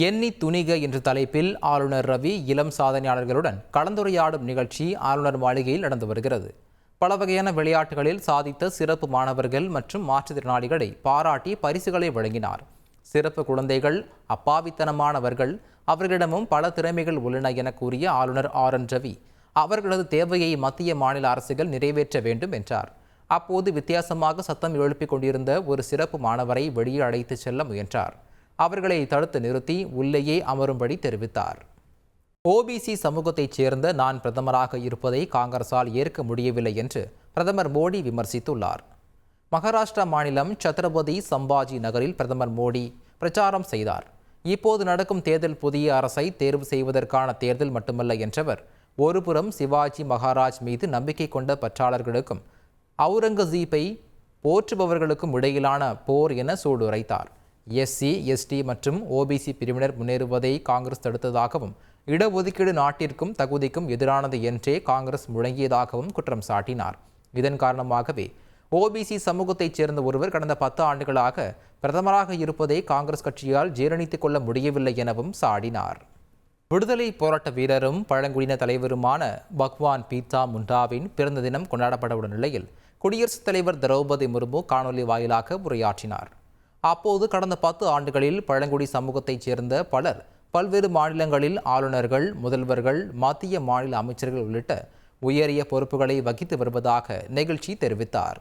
எண்ணி துணிக என்ற தலைப்பில் ஆளுநர் ரவி இளம் சாதனையாளர்களுடன் கலந்துரையாடும் நிகழ்ச்சி ஆளுநர் மாளிகையில் நடந்து வருகிறது. பல வகையான விளையாட்டுகளில் சாதித்த சிறப்பு மாணவர்கள் மற்றும் மாற்றுத்திறனாளிகளை பாராட்டி பரிசுகளை வழங்கினார். சிறப்பு குழந்தைகள் அப்பாவித்தனமானவர்கள், அவர்களிடமும் பல திறமைகள் உள்ளன என கூறிய ஆளுநர் RN ரவி அவர்களது தேவையை மத்திய மாநில அரசுகள் நிறைவேற்ற வேண்டும் என்றார். அப்போது வித்தியாசமாக சத்தம் எழுப்பிக் கொண்டிருந்த ஒரு சிறப்பு மாணவரை வெளியே அழைத்து செல்ல முயன்றார். அவர்களை தடுத்து நிறுத்தி உள்ளேயே அமரும்படி தெரிவித்தார். ஓபிசி சமூகத்தைச் சேர்ந்த நான் பிரதமராக இருப்பதை காங்கிரசால் ஏற்க முடியவில்லை என்று பிரதமர் மோடி விமர்சித்துள்ளார். மகாராஷ்டிரா மாநிலம் சத்ரபதி சம்பாஜி நகரில் பிரதமர் மோடி பிரச்சாரம் செய்தார். இப்போது நடக்கும் தேர்தல் புதிய அரசை தேர்வு செய்வதற்கான தேர்தல் மட்டுமல்ல என்றவர், ஒருபுறம் சிவாஜி மகாராஜ் மீது நம்பிக்கை கொண்ட பற்றாளர்களுக்கும் அவுரங்கசீப்பை போற்றுபவர்களுக்கும் இடையிலான போர் என சூடுரைத்தார். SC, ST மற்றும் ஓபிசி பிரிவினர் முன்னேறுவதை காங்கிரஸ் தடுத்ததாகவும், இடஒதுக்கீடு நாட்டிற்கும் தகுதிக்கும் எதிரானது என்றே காங்கிரஸ் முழங்கியதாகவும் குற்றம் சாட்டினார். இதன் காரணமாகவே ஓபிசி சமூகத்தைச் சேர்ந்த ஒருவர் கடந்த 10 ஆண்டுகளாக பிரதமராக இருப்பதை காங்கிரஸ் கட்சியால் ஜீரணித்துக் கொள்ள முடியவில்லை எனவும் சாடினார். விடுதலை போராட்ட வீரரும் பழங்குடியின தலைவருமான பக்வான் பீர்சா முண்டாவின் பிறந்த தினம் கொண்டாடப்பட உள்ள நிலையில் குடியரசுத் தலைவர் திரௌபதி முர்மு காணொலி வாயிலாக உரையாற்றினார். அப்போது கடந்த 10 ஆண்டுகளில் பழங்குடி சமூகத்தைச் சேர்ந்த பலர் பல்வேறு மாநிலங்களில் ஆளுநர்கள், முதல்வர்கள், மத்திய மாநில அமைச்சர்கள் உள்ளிட்ட உயரிய பொறுப்புகளை வகித்து வருவதாக நெகிழ்ச்சி தெரிவித்தார்.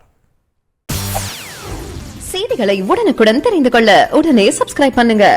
செய்திகளை உடனுக்குடன் தெரிந்து கொள்ள உடனே சப்ஸ்கிரைப் பண்ணுங்க.